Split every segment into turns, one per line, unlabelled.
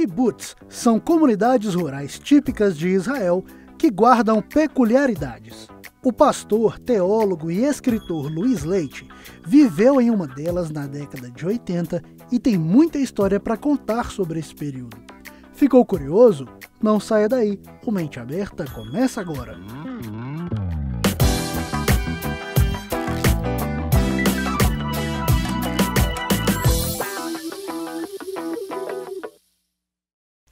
Kibbutz são comunidades rurais típicas de Israel que guardam peculiaridades. O pastor, teólogo e escritor Louis Leite viveu em uma delas na década de 80 e tem muita história para contar sobre esse período. Ficou curioso? Não saia daí, o Mente Aberta começa agora.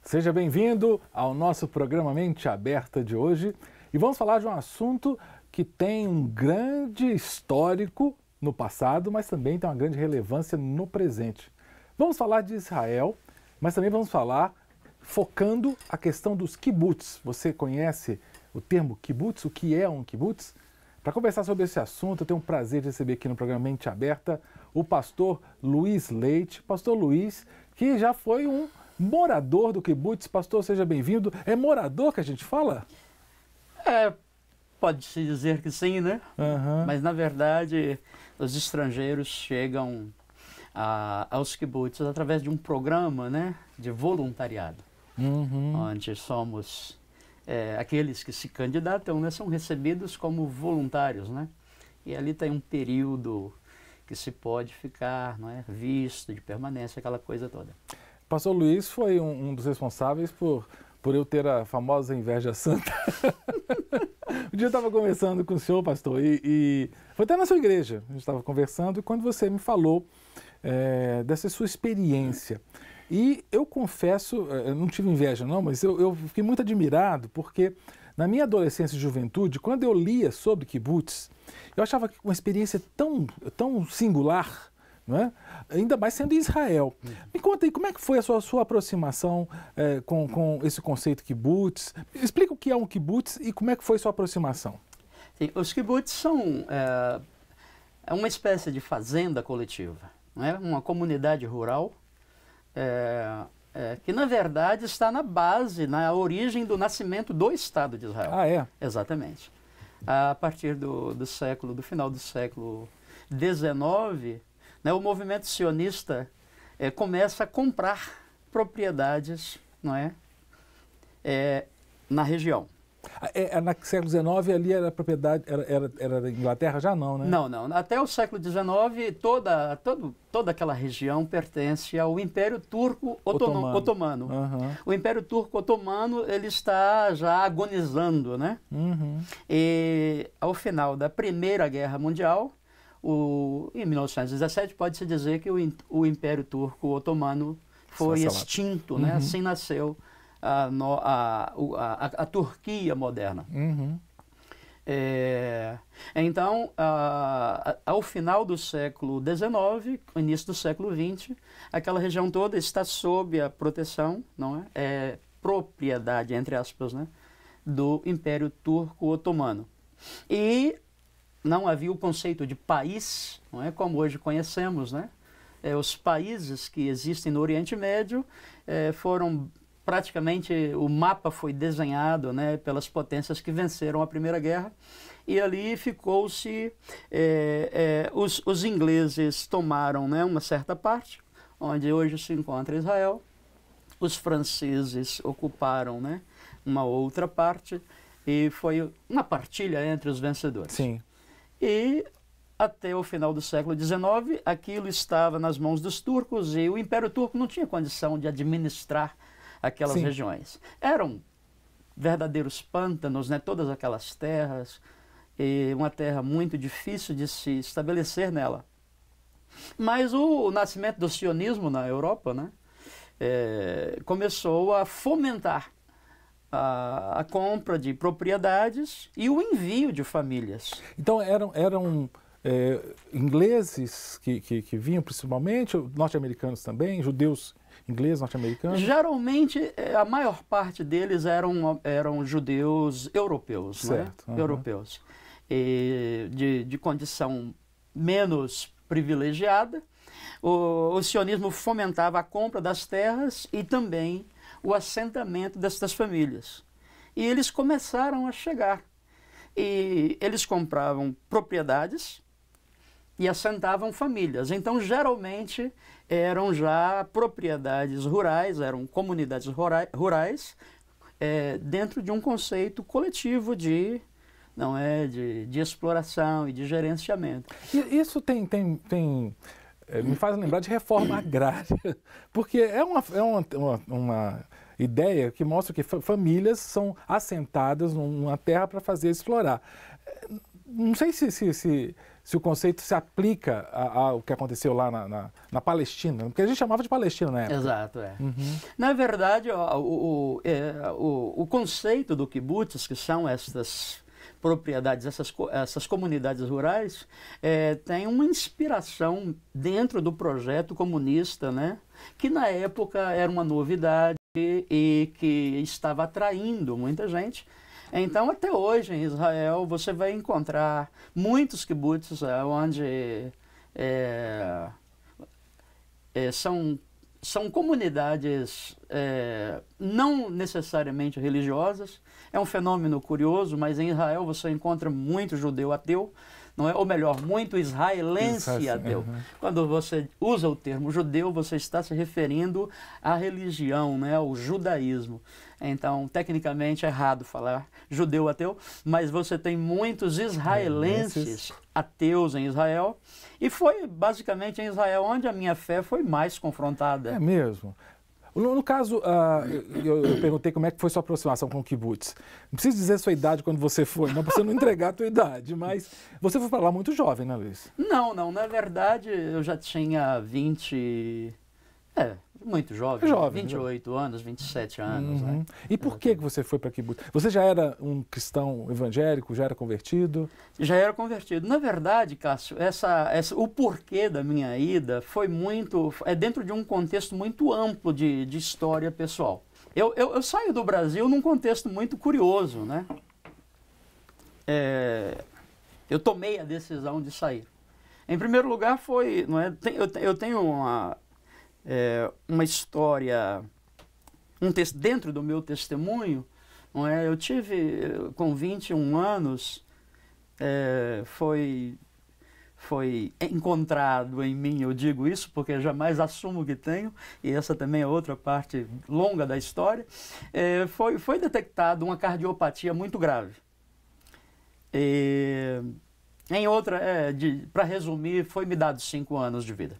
Seja bem-vindo ao nosso programa Mente Aberta de hoje e vamos falar de um assunto que tem um grande histórico no passado, mas também tem uma grande relevância no presente. Vamos falar de Israel, mas também vamos falar focando a questão dos kibbutz. Você conhece o termo kibbutz? O que é um kibbutz? Para conversar sobre esse assunto, eu tenho o prazer de receber aqui no programa Mente Aberta o pastor Louis Leite. Pastor Louis, que já foi um morador do kibbutz. Pastor, seja bem-vindo. É morador que a gente fala?
Pode-se dizer que sim, né? Mas, na verdade, os estrangeiros chegam aos kibbutz através de um programa, né, de voluntariado, onde somos aqueles que se candidatam, né, são recebidos como voluntários, né? E ali tem um período que se pode ficar, não é, visto de permanência, aquela coisa toda.
Pastor Luiz foi um dos responsáveis por eu ter a famosa inveja santa. Um dia eu estava conversando com o senhor, pastor, e foi até na sua igreja. A gente estava conversando e quando você me falou dessa sua experiência. E eu confesso, eu não tive inveja não, mas eu fiquei muito admirado porque na minha adolescência e juventude, quando eu lia sobre kibbutz, eu achava que uma experiência tão singular, não é? Ainda mais sendo Israel. Me conta aí, como é que foi a sua aproximação com esse conceito kibbutz? Explica o que é um kibbutz e como é que foi sua aproximação.
Sim, os kibbutz são uma espécie de fazenda coletiva, não é? Uma comunidade rural que, na verdade, está na base, na origem do nascimento do Estado de Israel.
Ah, é?
Exatamente. A partir do final do século XIX, né, o movimento sionista começa a comprar propriedades, não é, na região.
No século XIX ali era propriedade, era da Inglaterra já não, né?
Não. Até o século XIX toda aquela região pertence ao Império Turco Otomano. O Império Turco Otomano ele está já agonizando, né? E ao final da Primeira Guerra Mundial, em 1917, pode-se dizer que o Império Turco Otomano foi extinto, né? Assim nasceu a Turquia moderna. Então, ao final do século XIX, início do século XX, aquela região toda está sob a proteção, não é? Propriedade, entre aspas, né? Do Império Turco Otomano. E não havia o conceito de país, não é, como hoje conhecemos, né? Os países que existem no Oriente Médio foram praticamente, o mapa foi desenhado, né, pelas potências que venceram a Primeira Guerra e ali ficou-se, os ingleses tomaram, né, uma certa parte, onde hoje se encontra Israel, os franceses ocuparam, né, uma outra parte e foi uma partilha entre os vencedores.
Sim.
E até o final do século XIX, aquilo estava nas mãos dos turcos e o Império Turco não tinha condição de administrar aquelas regiões. Eram verdadeiros pântanos, né? Todas aquelas terras, e uma terra muito difícil de se estabelecer nela. Mas o nascimento do sionismo na Europa, né? Começou a fomentar a compra de propriedades e o envio de famílias.
Então eram ingleses que vinham principalmente, norte-americanos também, judeus ingleses, norte-americanos?
Geralmente, a maior parte deles eram judeus europeus,
certo,
né? Europeus. E de condição menos privilegiada. O sionismo fomentava a compra das terras e também o assentamento destas famílias. E eles começaram a chegar. E eles compravam propriedades e assentavam famílias. Então, geralmente, eram já propriedades rurais, eram comunidades rurais, dentro de um conceito coletivo de exploração e de gerenciamento.
E isso me faz lembrar de reforma agrária, porque é uma ideia que mostra que famílias são assentadas numa terra para fazer explorar. Não sei se o conceito se aplica ao que aconteceu lá na Palestina, porque a gente chamava de Palestina na época.
Exato, Na verdade, o conceito do kibbutz, que são essas propriedades, essas comunidades rurais, tem uma inspiração dentro do projeto comunista, né? Que na época era uma novidade e que estava atraindo muita gente. Então, até hoje, em Israel, você vai encontrar muitos kibbutzes onde são comunidades não necessariamente religiosas. É um fenômeno curioso, mas em Israel você encontra muito judeu ateu, não é? Ou melhor, muito israelense ateu. Quando você usa o termo judeu, você está se referindo à religião, né? Ao judaísmo. Então, tecnicamente é errado falar judeu ateu, mas você tem muitos israelenses ateus em Israel, e foi basicamente em Israel onde a minha fé foi mais confrontada.
É mesmo? No caso, eu perguntei como é que foi sua aproximação com o kibbutz. Não precisa dizer sua idade quando você foi, não precisa não entregar a tua idade, mas você foi para lá muito jovem, né, Luiz?
Não, na verdade eu já tinha muito jovem, 28 anos, 27 anos. Né?
E por que você foi para kibbutz? Você já era um cristão evangélico, já era convertido?
Já era convertido. Na verdade, Cássio, o porquê da minha ida foi dentro de um contexto muito amplo de história pessoal. Eu saio do Brasil num contexto muito curioso, né? Eu tomei a decisão de sair. Em primeiro lugar eu tenho uma história, dentro do meu testemunho, não é? Eu tive, com 21 anos, foi encontrado em mim, eu digo isso porque eu jamais assumo que tenho, e essa também é outra parte longa da história, foi detectado uma cardiopatia muito grave. Para resumir, foi-me dado 5 anos de vida.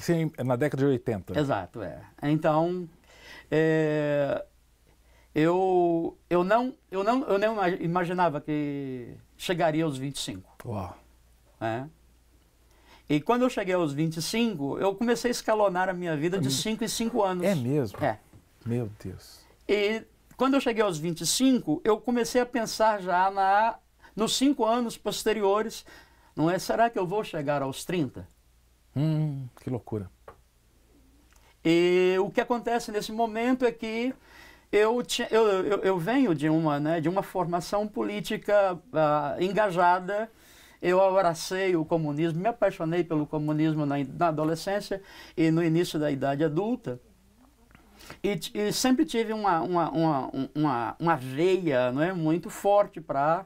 Sim, na década de 80.
Exato, Então, eu não imaginava que chegaria aos 25.
Uau.
E quando eu cheguei aos 25, eu comecei a escalonar a minha vida de 5 em 5 anos.
É mesmo? Meu Deus.
E quando eu cheguei aos 25, eu comecei a pensar já nos 5 anos posteriores, não é? Será que eu vou chegar aos 30?
Que loucura.
E o que acontece nesse momento é que eu venho de uma formação política engajada. Eu abracei o comunismo, me apaixonei pelo comunismo na adolescência e no início da idade adulta. E sempre tive uma veia, não é, muito forte para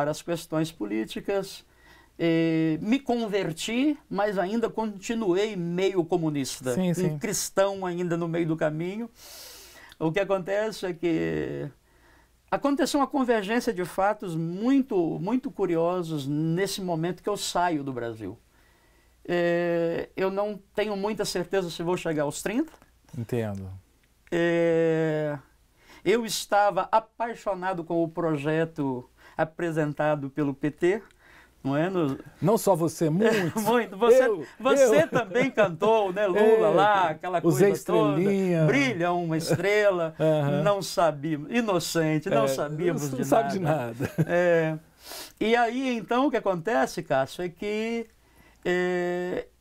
as questões políticas. Me converti, mas ainda continuei meio comunista, um cristão ainda no meio do caminho. O que acontece é que aconteceu uma convergência de fatos muito, muito curiosos nesse momento que eu saio do Brasil. Eu não tenho muita certeza se vou chegar aos 30.
Entendo.
Eu estava apaixonado com o projeto apresentado pelo PT. Não é?
Não só você, muito.
Muito. Você também cantou, né? Lula lá, aquela coisa toda. Brilha uma estrela. Não sabíamos, inocente, não sabíamos de nada.
Não sabe de nada.
E aí, então, o que acontece, Cássio, é que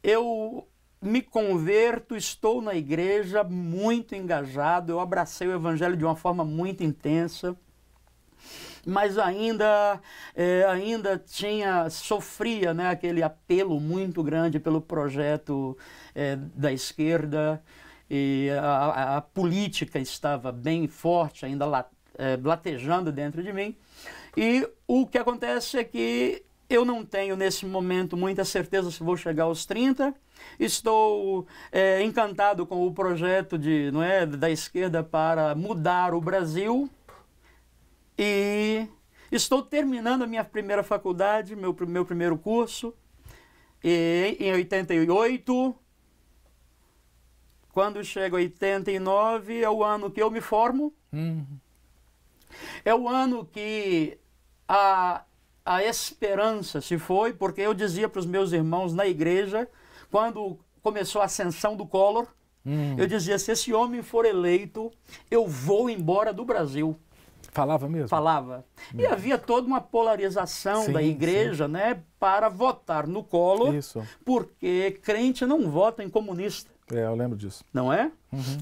eu me converto, estou na igreja muito engajado, eu abracei o evangelho de uma forma muito intensa. Mas ainda sofria, né, aquele apelo muito grande pelo projeto da esquerda, e a política estava bem forte, ainda latejando dentro de mim. E o que acontece é que eu não tenho nesse momento muita certeza se vou chegar aos 30, Estou encantado com o projeto da esquerda para mudar o Brasil. E estou terminando a minha primeira faculdade, meu primeiro curso, em 88. Quando chega 89, é o ano que eu me formo. É o ano que a esperança se foi, porque eu dizia para os meus irmãos na igreja, quando começou a ascensão do Collor, eu dizia, se esse homem for eleito, eu vou embora do Brasil.
Falava mesmo?
Falava. E havia toda uma polarização da igreja, né, para votar no Collor, porque crente não vota em comunista.
Eu lembro disso.
Não é?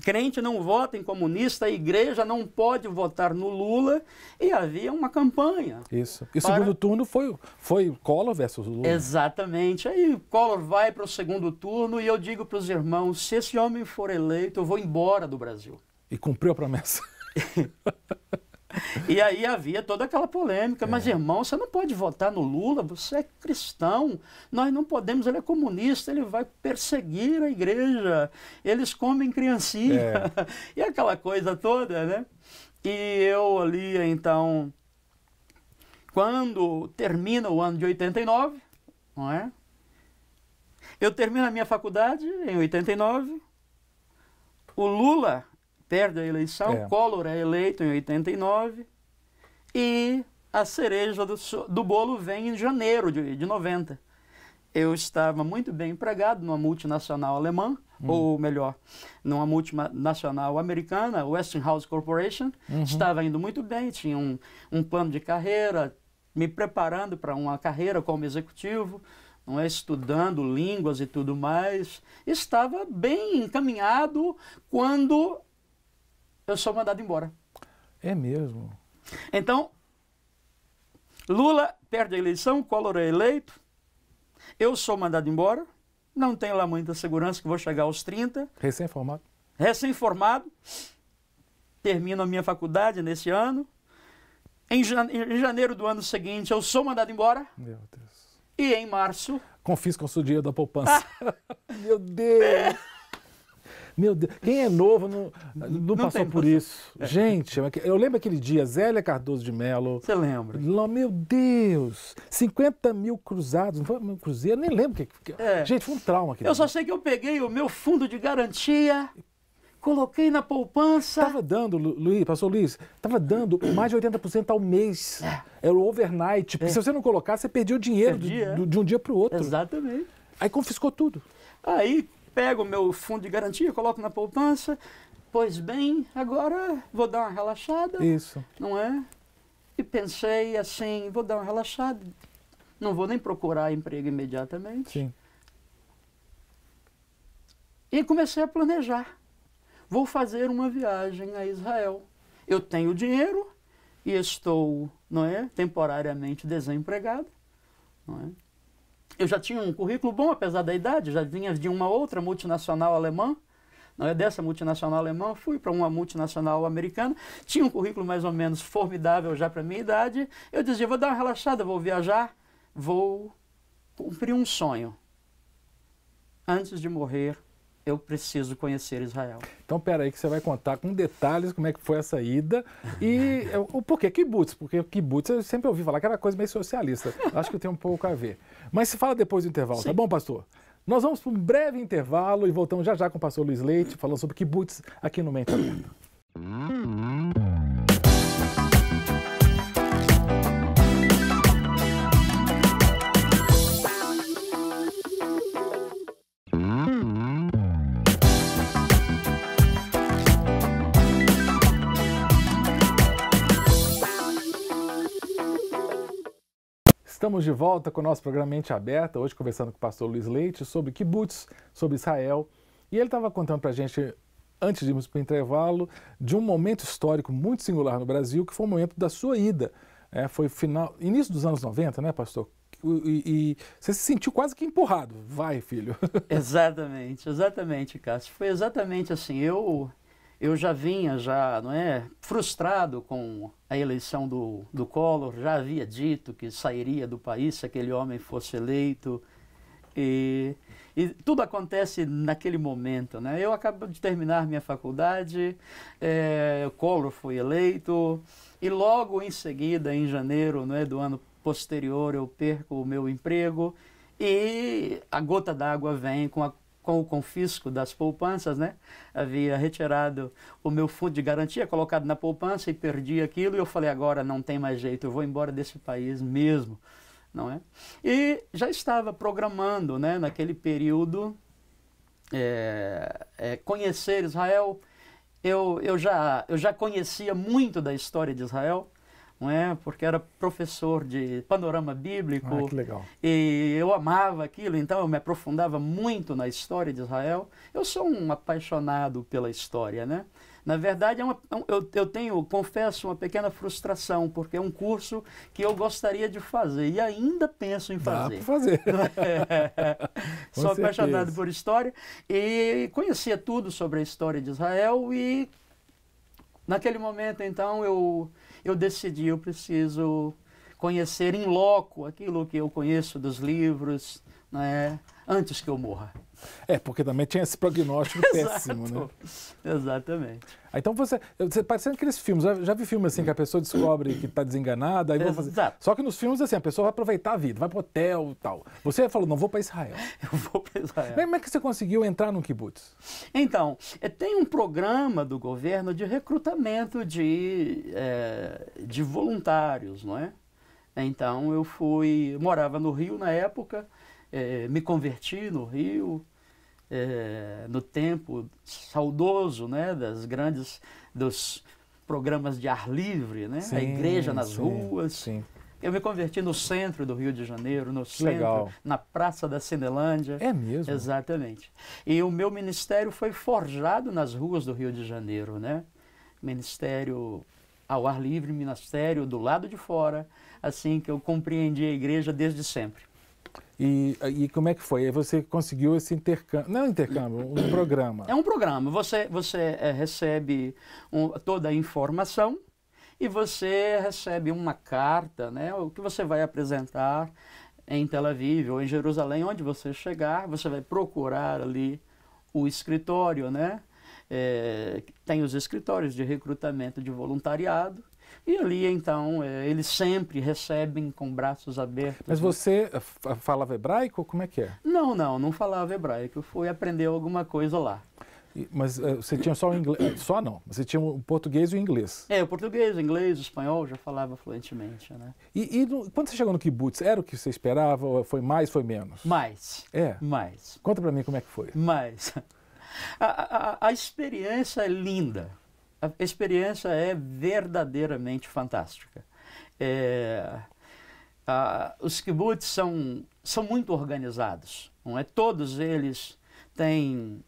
Crente não vota em comunista, a igreja não pode votar no Lula, e havia uma campanha.
Isso. E o segundo turno foi Collor versus Lula.
Exatamente. Aí Collor vai para o segundo turno e eu digo para os irmãos, se esse homem for eleito, eu vou embora do Brasil.
E cumpriu a promessa.
E aí havia toda aquela polêmica, mas irmão, você não pode votar no Lula, você é cristão, nós não podemos, ele é comunista, ele vai perseguir a igreja, eles comem criancinha, e aquela coisa toda, né? E eu ali, então, quando termina o ano de 89, não é? Eu termino a minha faculdade em 89, o Lula perde a eleição, Collor é eleito em 89 e a cereja do bolo vem em janeiro de 90. Eu estava muito bem empregado numa multinacional alemã, ou melhor, numa multinacional americana, Westinghouse Corporation. Estava indo muito bem, tinha um plano de carreira, me preparando para uma carreira como executivo, não é, estudando línguas e tudo mais. Estava bem encaminhado quando eu sou mandado embora.
É mesmo?
Então, Lula perde a eleição, Collor é eleito, eu sou mandado embora, não tenho lá muita segurança que vou chegar aos 30.
Recém-formado?
Recém-formado, termino a minha faculdade nesse ano. Em janeiro do ano seguinte, eu sou mandado embora.
Meu Deus.
E em março...
Confiscam-se o dinheiro da poupança. Meu Deus! Meu Deus, quem é novo não passou por isso. Gente, eu lembro aquele dia, Zélia Cardoso de Mello.
Você lembra?
Meu Deus, 50 mil cruzados, não foi um cruzeiro, nem lembro o que. Gente, foi um trauma aquele
Eu
dia.
só sei que eu peguei o meu fundo de garantia, coloquei na poupança.
Estava dando, pastor Luiz, estava dando mais de 80% ao mês. Era o overnight, porque se você não colocar, você perdia o dinheiro de um dia para o outro.
Exatamente.
Aí confiscou tudo.
Aí pego o meu fundo de garantia, coloco na poupança, pois bem, agora vou dar uma relaxada.
Isso.
Não é? E pensei assim, vou dar uma relaxada, não vou nem procurar emprego imediatamente.
Sim.
E comecei a planejar. Vou fazer uma viagem a Israel. Eu tenho dinheiro e estou, não é, temporariamente desempregado, não é? Eu já tinha um currículo bom, apesar da idade, já vinha de uma outra multinacional alemã, não é? Dessa multinacional alemã, fui para uma multinacional americana, tinha um currículo mais ou menos formidável já para a minha idade. Eu dizia, vou dar uma relaxada, vou viajar, vou cumprir um sonho. Antes de morrer, eu preciso conhecer Israel.
Então, peraí, que você vai contar com detalhes como é que foi essa ida e o porquê kibbutz, porque o kibbutz eu sempre ouvi falar que era coisa meio socialista. Acho que tem um pouco a ver. Mas se fala depois do intervalo,
Sim.
Tá bom, pastor? Nós vamos para um breve intervalo e voltamos já já com o pastor Luiz Leite, falando sobre kibbutz aqui no Mente Aberta. Estamos de volta com o nosso programa Mente Aberta, hoje conversando com o pastor Luiz Leite sobre kibbutz, sobre Israel. E ele estava contando para a gente, antes de irmos para o intervalo, de um momento histórico muito singular no Brasil, que foi o momento da sua ida. Foi início dos anos 90, né, pastor? E você se sentiu quase que empurrado. Vai, filho.
Exatamente, Cássio. Foi exatamente assim. Eu já vinha, não é, frustrado com a eleição do Collor, já havia dito que sairia do país se aquele homem fosse eleito. E tudo acontece naquele momento, né? Eu acabo de terminar minha faculdade, o Collor foi eleito, e logo em seguida, em janeiro, né, do ano posterior, eu perco o meu emprego, e a gota d'água vem com o confisco das poupanças, né? Havia retirado o meu fundo de garantia, colocado na poupança, e perdi aquilo, e eu falei, agora não tem mais jeito, eu vou embora desse país mesmo. Não é? E já estava programando, né, naquele período, conhecer Israel. Eu já conhecia muito da história de Israel, não é? Porque era professor de panorama bíblico.
Ah, que legal.
E eu amava aquilo, então eu me aprofundava muito na história de Israel. Eu sou um apaixonado pela história, né? Na verdade, eu tenho, confesso, uma pequena frustração, porque é um curso que eu gostaria de fazer e ainda penso em fazer.
Dá para fazer.
Sou apaixonado por história e conhecia tudo sobre a história de Israel, e naquele momento, então, eu decidi, eu preciso conhecer in loco aquilo que eu conheço dos livros, né, antes que eu morra.
Porque também tinha esse prognóstico péssimo, né?
Exatamente.
Então você parecendo aqueles filmes, já vi filme assim que a pessoa descobre que está desenganada, aí vão fazer. Só que nos filmes assim, a pessoa vai aproveitar a vida, vai para o hotel e tal. Você falou, não vou para Israel.
Eu vou para Israel.
Como é que você conseguiu entrar no kibbutz?
Então, tem um programa do governo de recrutamento de voluntários, não é? Então eu morava no Rio na época, me converti no Rio, no tempo saudoso, né, dos programas de ar livre, né,
sim,
a igreja nas ruas.
Sim.
Eu me converti no centro do Rio de Janeiro, no centro, na Praça da Cinelândia.
É mesmo?
Exatamente. E o meu ministério foi forjado nas ruas do Rio de Janeiro, né? Ministério ao ar livre, ministério do lado de fora, assim que eu compreendi a igreja desde sempre.
E como é que foi? Aí você conseguiu esse intercâmbio, não é um intercâmbio, um programa.
É um programa, você recebe toda a informação e você recebe uma carta, né, o que você vai apresentar em Tel Aviv ou em Jerusalém, onde você chegar, você vai procurar ali o escritório, né, tem os escritórios de recrutamento de voluntariado, e ali, então, eles sempre recebem com braços abertos.
Mas você falava hebraico? Como é que é?
Não falava hebraico. Eu fui aprender alguma coisa lá.
Mas você tinha só o inglês? Só não. Você tinha o português e o inglês.
O português, o inglês, o espanhol, já falava fluentemente, né?
Quando você chegou no kibbutz, era o que você esperava? Ou foi mais, foi menos?
Mais. Mais.
Conta pra mim como é que foi.
Mais. A experiência é linda. A experiência é verdadeiramente fantástica. Os kibbutz são muito organizados, não é? Todos eles têm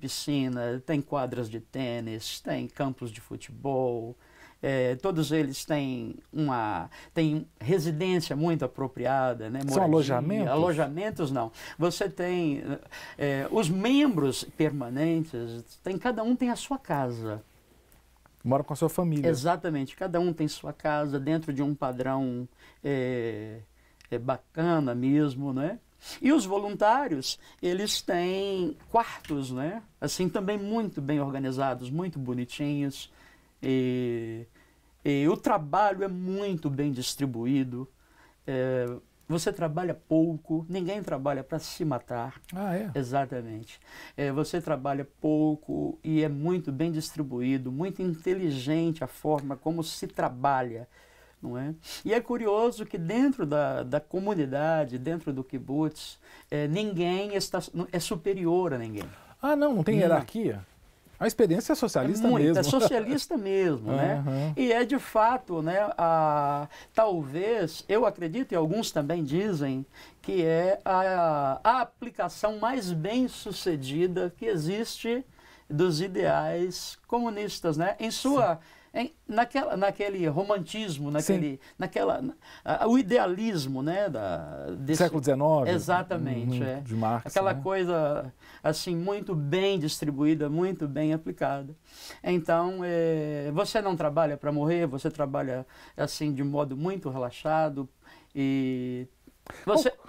piscina, têm quadras de tênis, têm campos de futebol, todos eles têm residência muito apropriada, né?
São alojamentos?
Alojamentos não. Você tem os membros permanentes, cada um tem a sua casa.
Mora com a sua família.
Exatamente, cada um tem sua casa dentro de um padrão bacana mesmo, né? E os voluntários, eles têm quartos, né? Assim, também muito bem organizados, muito bonitinhos. E o trabalho é muito bem distribuído. Você trabalha pouco, ninguém trabalha para se matar.
Ah, é?
Exatamente. Você trabalha pouco e é muito bem distribuído, muito inteligente a forma como se trabalha, não é? E é curioso que dentro da comunidade, dentro do kibbutz, ninguém é superior a ninguém.
Ah, não tem hierarquia? A experiência é socialista mesmo.
É socialista mesmo, né? E é de fato, né, talvez, eu acredito, e alguns também dizem, que é a aplicação mais bem sucedida que existe dos ideais comunistas, né? Naquele romantismo, o idealismo, né,
século XIX.
Exatamente,
de Marx,
aquela
né?
coisa assim muito bem distribuída, muito bem aplicada. Então, você não trabalha para morrer, você trabalha assim de modo muito relaxado e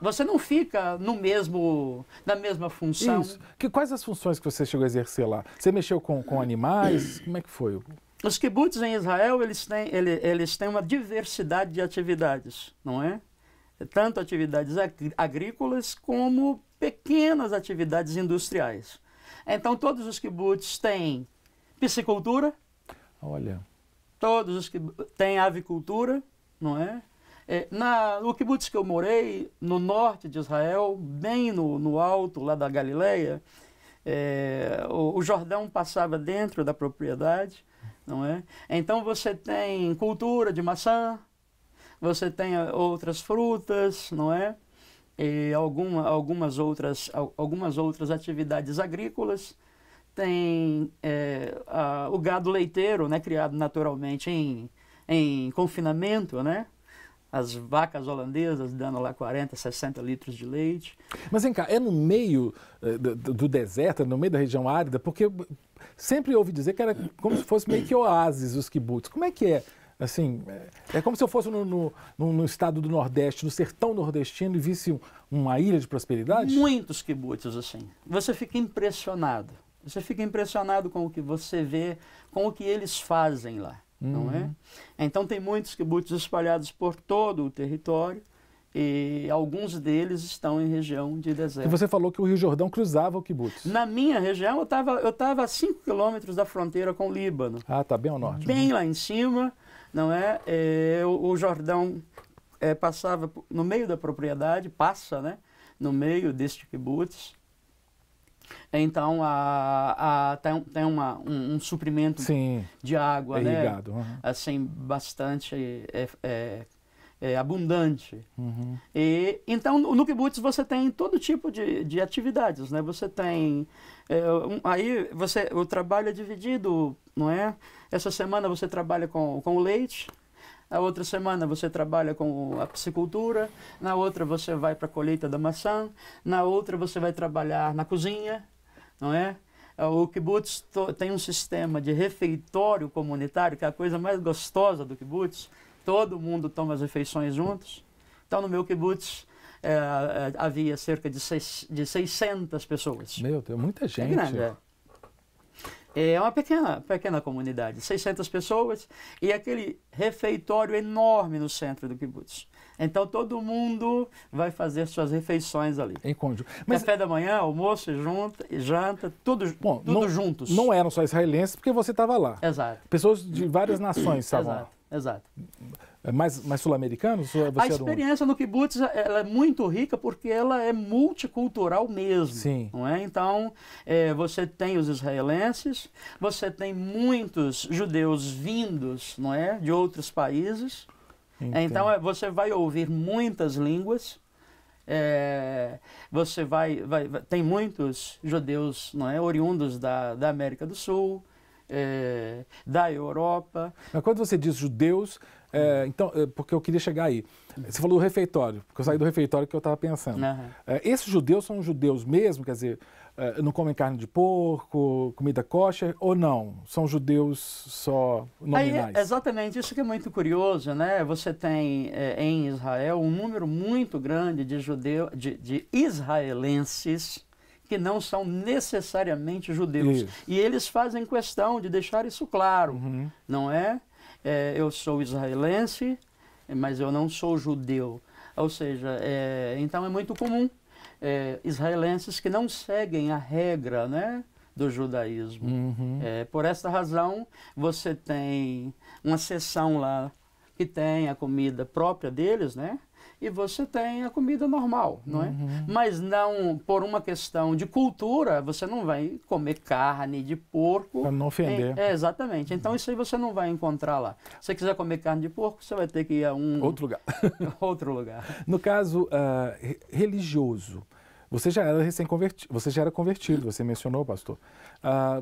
Você não fica na mesma função.
Isso. Quais as funções que você chegou a exercer lá? Você mexeu com animais? Como é que foi?
Os kibbutz em Israel, eles têm uma diversidade de atividades, não é? Tanto atividades agrícolas como pequenas atividades industriais. Então, todos os kibbutz têm piscicultura.
Olha.
Todos os kibbutz têm avicultura, não é? No kibbutz que eu morei, no norte de Israel, bem no alto lá da Galileia, o Jordão passava dentro da propriedade, não é? Então você tem cultura de maçã, você tem outras frutas, não é? E algumas outras atividades agrícolas. Tem o gado leiteiro, né, criado naturalmente em confinamento, né? As vacas holandesas dando lá 40, 60 litros de leite.
Mas vem cá, é no meio do deserto, no meio da região árida, porque sempre ouvi dizer que era como se fosse meio que oásis os kibbutz. Como é que é? Assim, é como se eu fosse no estado do Nordeste, no sertão nordestino, e visse uma ilha de prosperidade?
Muitos kibbutz assim. Você fica impressionado. Você fica impressionado com o que você vê, com o que eles fazem lá. Não é? Então tem muitos kibbutz espalhados por todo o território e alguns deles estão em região de deserto.
E você falou que o Rio Jordão cruzava o kibbutz.
Na minha região, eu estava a 5 quilômetros da fronteira com o Líbano.
Ah, tá bem ao norte.
Bem lá em cima, não é? O Jordão passava no meio da propriedade, passa, né? No meio deste kibbutz. Então, tem um suprimento
Sim,
de água, né?
irrigado.
Assim, bastante abundante. E, então, no kibbutz você tem todo tipo de atividades, né? Você tem... o trabalho é dividido, não é? Essa semana você trabalha com o leite, a outra semana você trabalha com a piscicultura, na outra você vai para a colheita da maçã, na outra você vai trabalhar na cozinha, não é? O kibbutz tem um sistema de refeitório comunitário, que é a coisa mais gostosa do kibbutz. Todo mundo toma as refeições juntos. Então, no meu kibbutz, havia cerca de 600 pessoas.
Meu Deus, muita gente.
É grande, é uma pequena comunidade, 600 pessoas, e aquele refeitório enorme no centro do kibbutz. Então todo mundo vai fazer suas refeições ali.
Em conjunto. Mas
café da manhã, almoço, janta, tudo juntos.
Não eram só israelenses, porque você estava lá.
Exato.
Pessoas de várias nações estavam lá.
Exato.
Mais sul-americanos?
A experiência no kibbutz ela é muito rica porque ela é multicultural mesmo.
Sim.
Não é? Então, você tem os israelenses, você tem muitos judeus vindos, não é, de outros países.
Entendo.
Então, você vai ouvir muitas línguas. Você tem muitos judeus, não é, oriundos da América do Sul, da Europa.
Mas quando você diz judeus, então, porque eu queria chegar aí. Você falou do refeitório, porque eu saí do refeitório que eu estava pensando. Esses judeus são judeus mesmo? Quer dizer, não comem carne de porco, comida kosher, ou não? São judeus só nominais?
Exatamente, isso que é muito curioso, né? Você tem em Israel um número muito grande de israelenses que não são necessariamente judeus. Isso. E eles fazem questão de deixar isso claro, não é? Eu sou israelense, mas eu não sou judeu. Ou seja, então é muito comum israelenses que não seguem a regra, né, do judaísmo. Por essa razão, você tem uma seção lá que tem a comida própria deles, né? E você tem a comida normal, não é? Mas não, por uma questão de cultura, você não vai comer carne de porco.
Para não ofender.
Exatamente. Então isso aí você não vai encontrar lá. Se você quiser comer carne de porco, você vai ter que ir a
outro lugar.
Outro lugar.
No caso religioso, você já era recém-convertido, você já era convertido, você mencionou, pastor.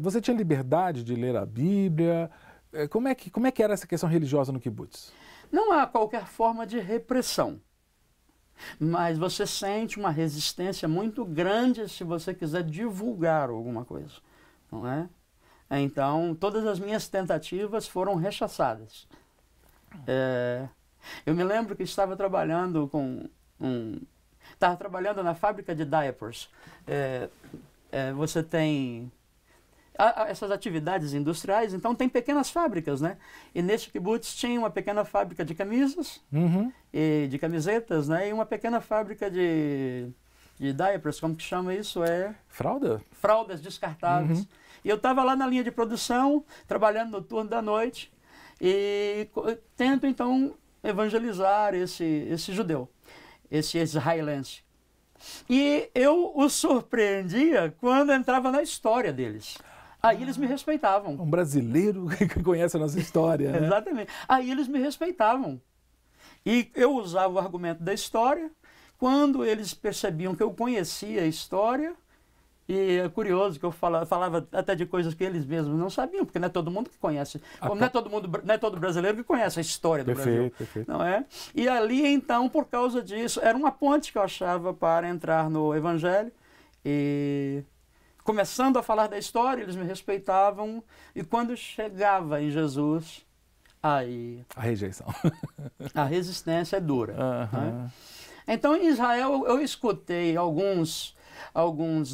Você tinha liberdade de ler a Bíblia? Como é que era essa questão religiosa no kibbutz?
Não há qualquer forma de repressão. Mas você sente uma resistência muito grande se você quiser divulgar alguma coisa, não é? Então, todas as minhas tentativas foram rechaçadas. Eu me lembro que estava trabalhando com Estava trabalhando na fábrica de diapers. Você tem essas atividades industriais, então tem pequenas fábricas, né? E neste kibbutz tinha uma pequena fábrica de camisas, e de camisetas, né? E uma pequena fábrica de diapers, como que chama isso?
Fralda?
Fraldas descartáveis. E eu estava lá na linha de produção, trabalhando no turno da noite, e tento então evangelizar esse judeu, esse israelense. E eu os surpreendia quando entrava na história deles. Aí eles me respeitavam.
Um brasileiro que conhece a nossa história, né?
Exatamente. Aí eles me respeitavam. E eu usava o argumento da história. Quando eles percebiam que eu conhecia a história, e é curioso que eu falava até de coisas que eles mesmos não sabiam, porque não é todo mundo que conhece, não é todo brasileiro que conhece a história do Brasil.
Perfeito.
Não é? E ali, então, por causa disso, era uma ponte que eu achava para entrar no Evangelho. E começando a falar da história, eles me respeitavam, e quando chegava em Jesus, aí
a rejeição.
A resistência é dura. Né? Então, em Israel, eu escutei alguns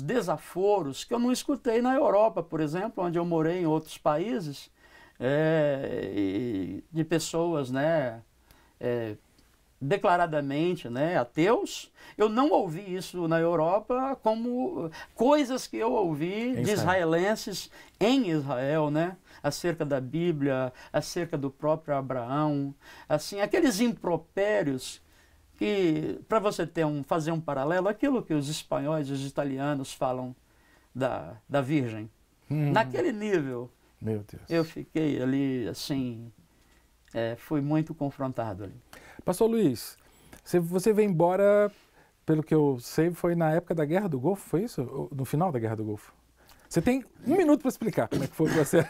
desaforos que eu não escutei na Europa, por exemplo, onde eu morei, em outros países, de pessoas, né, declaradamente, né, ateus. Eu não ouvi isso na Europa como coisas que eu ouvi de israelenses em Israel, né, acerca da Bíblia, acerca do próprio Abraão, assim, aqueles impropérios que, para você fazer um paralelo, aquilo que os espanhóis e os italianos falam da Virgem. Naquele nível,
meu Deus,
eu fiquei ali, assim, fui muito confrontado ali.
Pastor Luiz, você veio embora, pelo que eu sei, foi na época da Guerra do Golfo, foi isso? No final da Guerra do Golfo? Você tem 1 minuto para explicar como é que foi para você.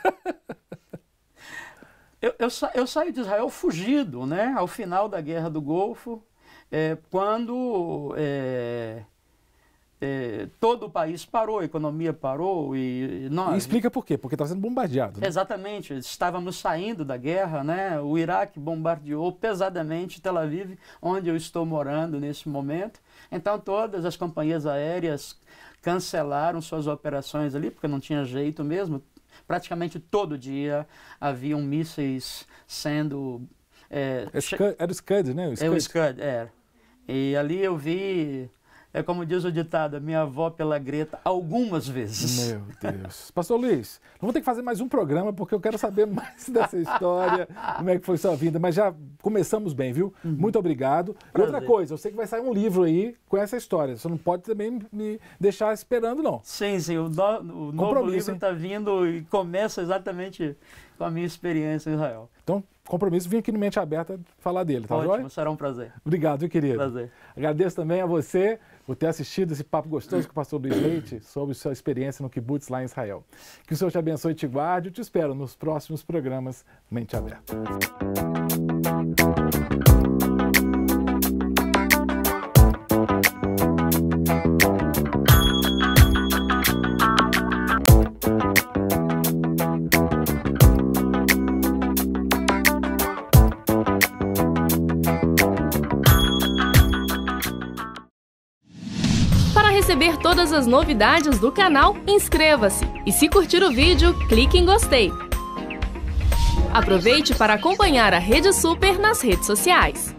Eu saí de Israel fugido, né, ao final da Guerra do Golfo, quando todo o país parou, a economia parou e nós...
E explica por quê? Porque estava sendo bombardeado. Né?
Exatamente, estávamos saindo da guerra, né? O Iraque bombardeou pesadamente Tel Aviv, onde eu estou morando nesse momento. Então todas as companhias aéreas cancelaram suas operações ali, porque não tinha jeito mesmo. Praticamente todo dia haviam mísseis sendo...
Era o Scud, né?
O Scud, era. E ali eu vi, como diz o ditado, a minha avó pela Greta algumas vezes.
Meu Deus. Pastor Luiz, não vou ter que fazer mais um programa porque eu quero saber mais dessa história, como é que foi sua vida, mas já começamos bem, viu? Muito obrigado. E outra coisa, eu sei que vai sair um livro aí com essa história, você não pode também me deixar esperando, não.
Sim, o novo livro está vindo e começa exatamente com a minha experiência em Israel.
Então, compromisso, vim aqui no Mente Aberta falar dele, tá
ótimo,
joia?
Será um prazer.
Obrigado, meu querido.
Prazer.
Agradeço também a você por ter assistido esse papo gostoso com o pastor Luiz Leite sobre sua experiência no kibbutz lá em Israel. Que o Senhor te abençoe e te guarde. Eu te espero nos próximos programas Mente Aberta.
Para receber todas as novidades do canal, inscreva-se e, se curtir o vídeo, clique em gostei. Aproveite para acompanhar a Rede Super nas redes sociais.